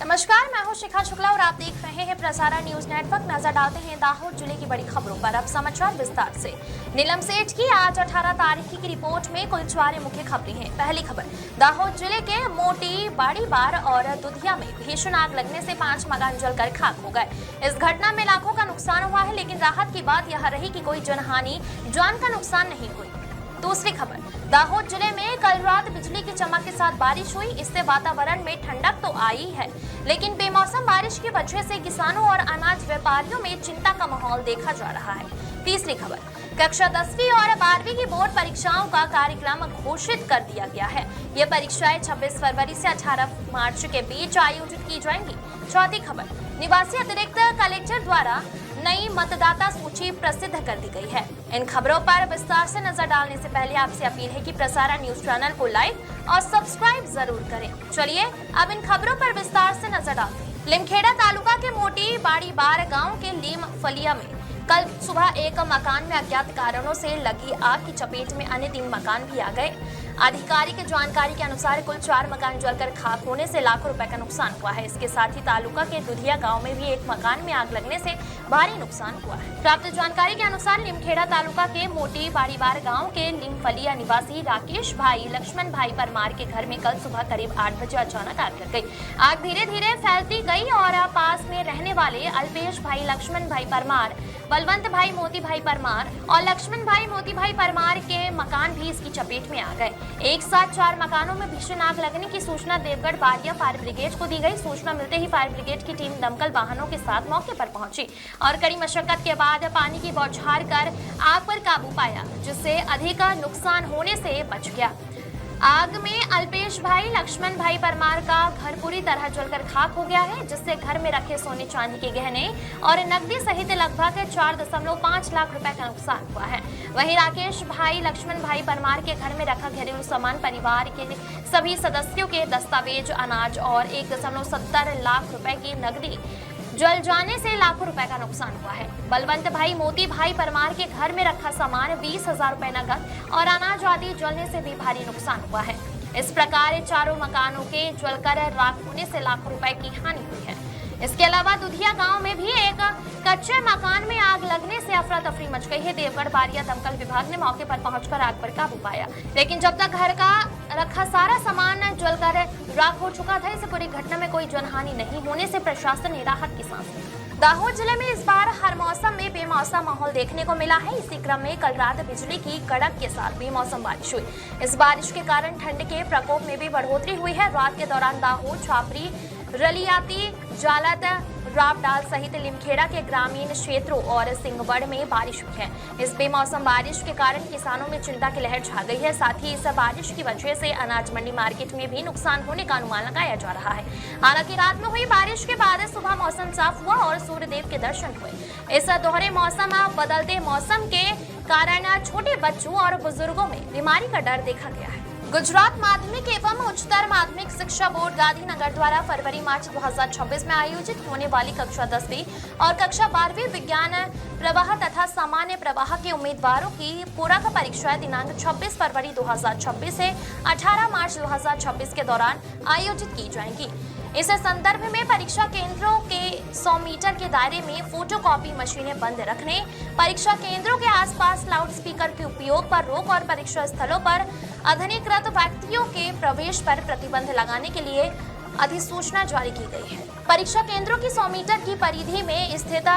नमस्कार, मैं हूं शिखा शुक्ला और आप देख रहे हैं प्रसारण न्यूज नेटवर्क। नजर डालते हैं दाहोद जिले की बड़ी खबरों पर। अब समाचार विस्तार से। नीलम सेठ की आज 18 तारीख की रिपोर्ट में कुल 4 मुख्य खबरें हैं। पहली खबर, दाहोद जिले के मोटी, बाड़ीबार और दुधिया में भीषण आग लगने से 5 मकान जलकर खाक हो गए। इस घटना में लाखों का नुकसान हुआ है, लेकिन राहत की बात यह रही कि कोई जनहानि, जान का नुकसान नहीं हुई। दूसरी खबर, दाहोद जिले में कल रात बिजली की चमक के साथ बारिश हुई। इससे वातावरण में ठंडक तो आई है, लेकिन बेमौसम बारिश की वजह से किसानों और अनाज व्यापारियों में चिंता का माहौल देखा जा रहा है। तीसरी खबर, कक्षा 10वीं और 12वीं की बोर्ड परीक्षाओं का कार्यक्रम घोषित कर दिया गया है। ये परीक्षाएं 26 फरवरी से 18 मार्च के बीच आयोजित की जाएंगी। चौथी खबर, निवासी अतिरिक्त कलेक्टर द्वारा नई मतदाता सूची प्रसिद्ध कर दी गई है। इन खबरों पर विस्तार से नजर डालने से पहले आपसे अपील है कि प्रसारण न्यूज चैनल को लाइक और सब्सक्राइब जरूर करें। चलिए अब इन खबरों पर विस्तार से नजर डालते हैं। लिमखेड़ा तालुका के मोटी बाड़ीबार गांव के लीमफलिया में कल सुबह एक मकान में अज्ञात कारणों से लगी आग की चपेट में अन्य 3 मकान भी आ गए। आधिकारिक जानकारी के अनुसार कुल 4 मकान जलकर खाक होने से लाखों रुपए का नुकसान हुआ है। इसके साथ ही तालुका के दुधिया गांव में भी एक मकान में आग लगने से भारी नुकसान हुआ है। प्राप्त जानकारी के अनुसार लिमखेड़ा तालुका के मोटी बाड़ीबार गांव के लीमफलिया निवासी राकेश भाई लक्ष्मण भाई परमार के घर में कल सुबह करीब 8 बजे अचानक आग लग गई। आग धीरे धीरे फैलती गई और पास में रहने वाले अल्पेश भाई लक्ष्मण भाई परमार, बलवंत भाई मोती भाई परमार और लक्ष्मण भाई मोती भाई परमार के मकान भी इसकी चपेट में आ गए। एक साथ 4 मकानों में भीषण आग लगने की सूचना देवगढ़ बारिया फायर ब्रिगेड को दी गई। सूचना मिलते ही फायर ब्रिगेड की टीम दमकल वाहनों के साथ मौके पर पहुंची और कड़ी मशक्कत के बाद पानी की बौछार कर आग पर काबू पाया, जिससे अधिक नुकसान होने से बच गया। आग में अल्पेश भाई लक्ष्मण भाई परमार का घर पूरी तरह जलकर खाक हो गया है, जिससे घर में रखे सोने चांदी के गहने और नकदी सहित लगभग 4.5 लाख रुपए का नुकसान हुआ है। वहीं राकेश भाई लक्ष्मण भाई परमार के घर में रखा घरेलू सामान, परिवार के सभी सदस्यों के दस्तावेज, अनाज और 1.70 लाख रुपए की नकदी जल जाने से लाखों रुपए का नुकसान हुआ है। बलवंत भाई मोती भाई परमार के घर में रखा सामान 20,000 रुपए नकद और अनाज आदि जलने से भी भारी नुकसान हुआ है। इस प्रकार 4 मकानों के जलकर राख होने से लाखों रुपए की हानि हुई है। इसके अलावा दुधिया गांव में भी एक कच्चे मकान में आग लगने से अफरा तफरी मच गई है। देवगढ़ बारिया दमकल विभाग ने मौके पर पहुंचकर आग पर काबू पाया, लेकिन जब तक घर का रखा सारा सामान जलकर राख हो चुका था, इस पूरी घटना में कोई जनहानि नहीं होने से प्रशासन ने राहत की सांस ली। दाहोद जिले में इस बार हर मौसम में बेमौसम माहौल देखने को मिला है। इसी क्रम में कल रात बिजली की कड़क के साथ बेमौसम बारिश हुई। इस बारिश के कारण ठंड के प्रकोप में भी बढ़ोतरी हुई है। रात के दौरान दाहोद, छापरी, रलियाती, जालत, रावडाल सहित लिमखेड़ा के ग्रामीण क्षेत्रों और सिंगवड़ में बारिश हुई है। इस बेमौसम बारिश के कारण किसानों में चिंता की लहर छा गई है। साथ ही इस बारिश की वजह से अनाज मंडी मार्केट में भी नुकसान होने का अनुमान लगाया जा रहा है। हालांकि रात में हुई बारिश के बाद सुबह मौसम साफ हुआ और सूर्यदेव के दर्शन हुए। इस दोहरे मौसम, बदलते मौसम के कारण छोटे बच्चों और बुजुर्गों में बीमारी का डर देखा गया है। गुजरात माध्यमिक एवं उच्चतर माध्यमिक शिक्षा बोर्ड गांधीनगर द्वारा फरवरी-मार्च 2026 में आयोजित होने वाली कक्षा 10वीं और कक्षा 12वीं विज्ञान प्रवाह तथा सामान्य प्रवाह के उम्मीदवारों की पूरक परीक्षाएं दिनांक 26 फरवरी 2026 से 18 मार्च 2026 के दौरान आयोजित की जाएंगी। इस संदर्भ में परीक्षा केंद्रों के 100 मीटर के दायरे में फोटोकॉपी मशीनें बंद रखने, परीक्षा केंद्रों के आसपास लाउड स्पीकर के उपयोग पर रोक और परीक्षा स्थलों पर अनधिकृत व्यक्तियों के प्रवेश पर प्रतिबंध लगाने के लिए अधिसूचना जारी की गई है। परीक्षा केंद्रों की 100 मीटर की परिधि में स्थित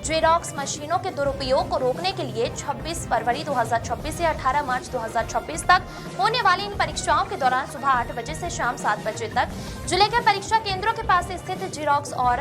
जेरॉक्स मशीनों के दुरुपयोग को रोकने के लिए 26 फरवरी 2026 से 18 मार्च 2026 तक होने वाली इन परीक्षाओं के दौरान सुबह 8 बजे से शाम 7 बजे तक जिले के परीक्षा केंद्रों के पास स्थित जेरॉक्स और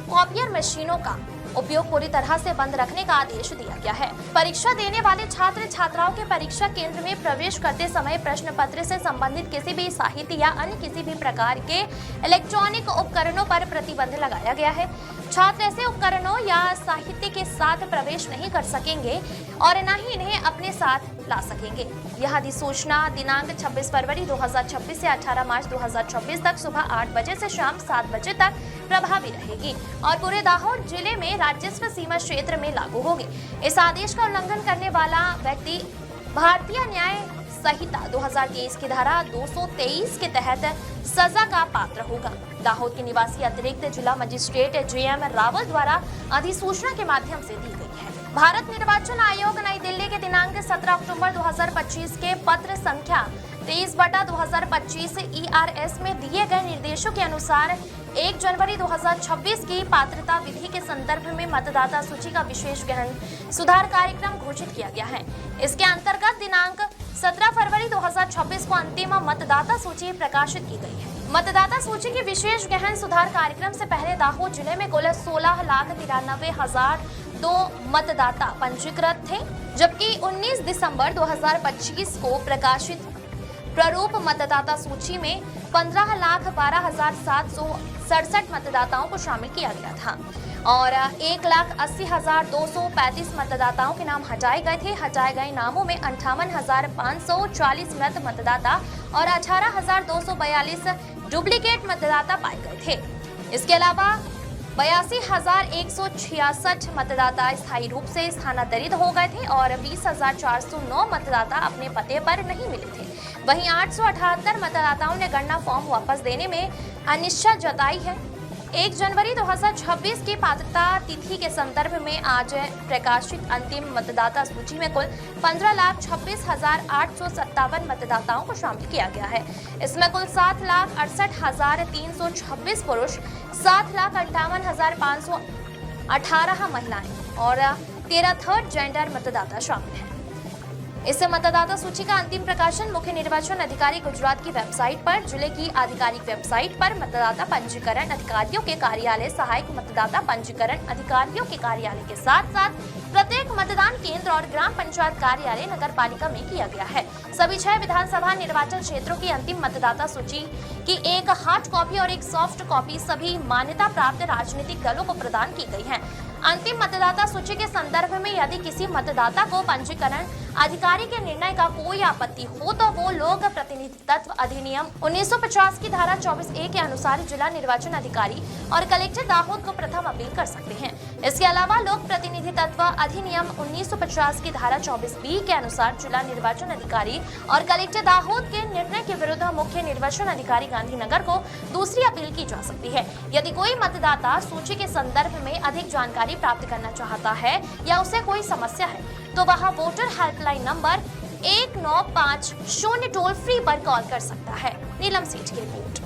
कॉपियर मशीनों का उपयोग पूरी तरह से बंद रखने का आदेश दिया गया है। परीक्षा देने वाले छात्र छात्राओं के परीक्षा केंद्र में प्रवेश करते समय प्रश्न पत्र से संबंधित किसी भी साहित्य या अन्य किसी भी प्रकार के इलेक्ट्रॉनिक उपकरणों पर प्रतिबंध लगाया गया है। छात्र ऐसे उपकरणों या साहित्य के साथ प्रवेश नहीं कर सकेंगे और न ही इन्हें अपने साथ ला सकेंगे। यह अधिसूचना दिनांक 26 फरवरी 2026 से 18 मार्च 2026 तक सुबह 8 बजे से शाम 7 बजे तक प्रभावी रहेगी और पूरे दाहोद जिले में राजस्व सीमा क्षेत्र में लागू होगी। इस आदेश का उल्लंघन करने वाला व्यक्ति भारतीय न्याय संहिता 2023 की धारा 223 के तहत सजा का पात्र होगा। दाहोद के निवासी अतिरिक्त जिला मजिस्ट्रेट JM रावल द्वारा अधिसूचना के माध्यम से दी गई है। भारत निर्वाचन आयोग नई दिल्ली के दिनांक 17 अक्टूबर 2025 के पत्र संख्या 23/2025 ERS में दिए गए निर्देशों के अनुसार 1 जनवरी 2026 की पात्रता विधि के संदर्भ में मतदाता सूची का विशेष गहन सुधार कार्यक्रम घोषित किया गया है। इसके अंतर्गत दिनांक 17 फरवरी 2026 को अंतिम मतदाता सूची प्रकाशित की गई है। मतदाता सूची के विशेष गहन सुधार कार्यक्रम से पहले दाहोद जिले में कुल 16,93,002 मतदाता पंजीकृत थे, जबकि 19 दिसंबर 2025 को प्रकाशित प्रारूप मतदाता सूची में 15,12,767 मतदाताओं को शामिल किया गया था और 1,80,235 मतदाताओं के नाम हटाए गए थे। हटाए गए नामों में 58,540 मृत मतदाता और 18,242 डुप्लीकेट मतदाता पाए गए थे। इसके अलावा 82,166 मतदाता स्थायी रूप से स्थानांतरित हो गए थे और 20,409 मतदाता अपने पते पर नहीं मिले थे। वहीं 878 मतदाताओं ने गणना फॉर्म वापस देने में अनिच्छा जताई है। 1 जनवरी 2026 की पात्रता तिथि के संदर्भ में आज प्रकाशित अंतिम मतदाता सूची में कुल 15,26,857 मतदाताओं को शामिल किया गया है। इसमें कुल 7,68,326 पुरुष, 7,58,518 महिलाएं और 13 थर्ड जेंडर मतदाता शामिल हैं। इस मतदाता सूची का अंतिम प्रकाशन मुख्य निर्वाचन अधिकारी गुजरात की वेबसाइट पर, जिले की आधिकारिक वेबसाइट पर, मतदाता पंजीकरण अधिकारियों के कार्यालय, सहायक मतदाता पंजीकरण अधिकारियों के कार्यालय के साथ साथ प्रत्येक मतदान केंद्र और ग्राम पंचायत कार्यालय नगर पालिका में किया गया है। सभी 6 विधानसभा निर्वाचन क्षेत्रों की अंतिम मतदाता सूची की एक हार्ड कॉपी और एक सॉफ्ट कॉपी सभी मान्यता प्राप्त राजनीतिक दलों को प्रदान की गई है। अंतिम मतदाता सूची के संदर्भ में यदि किसी मतदाता को पंजीकरण अधिकारी के निर्णय का कोई आपत्ति हो तो वो लोक प्रतिनिधित्व अधिनियम 1950 की धारा 24A के अनुसार जिला निर्वाचन अधिकारी और कलेक्टर दाहोद को प्रथम अपील कर सकते हैं। इसके अलावा लोक प्रतिनिधित्व अधिनियम 1950 की धारा 24B के अनुसार जिला निर्वाचन अधिकारी और कलेक्टर दाहोद के निर्णय के विरुद्ध मुख्य निर्वाचन अधिकारी गांधीनगर को दूसरी अपील की जा सकती है। यदि कोई मतदाता सूची के संदर्भ में अधिक जानकारी प्राप्त करना चाहता है या उसे कोई समस्या है तो वह voter helpline number 1950 toll free पर कॉल कर सकता है। नीलम सेठ की रिपोर्ट।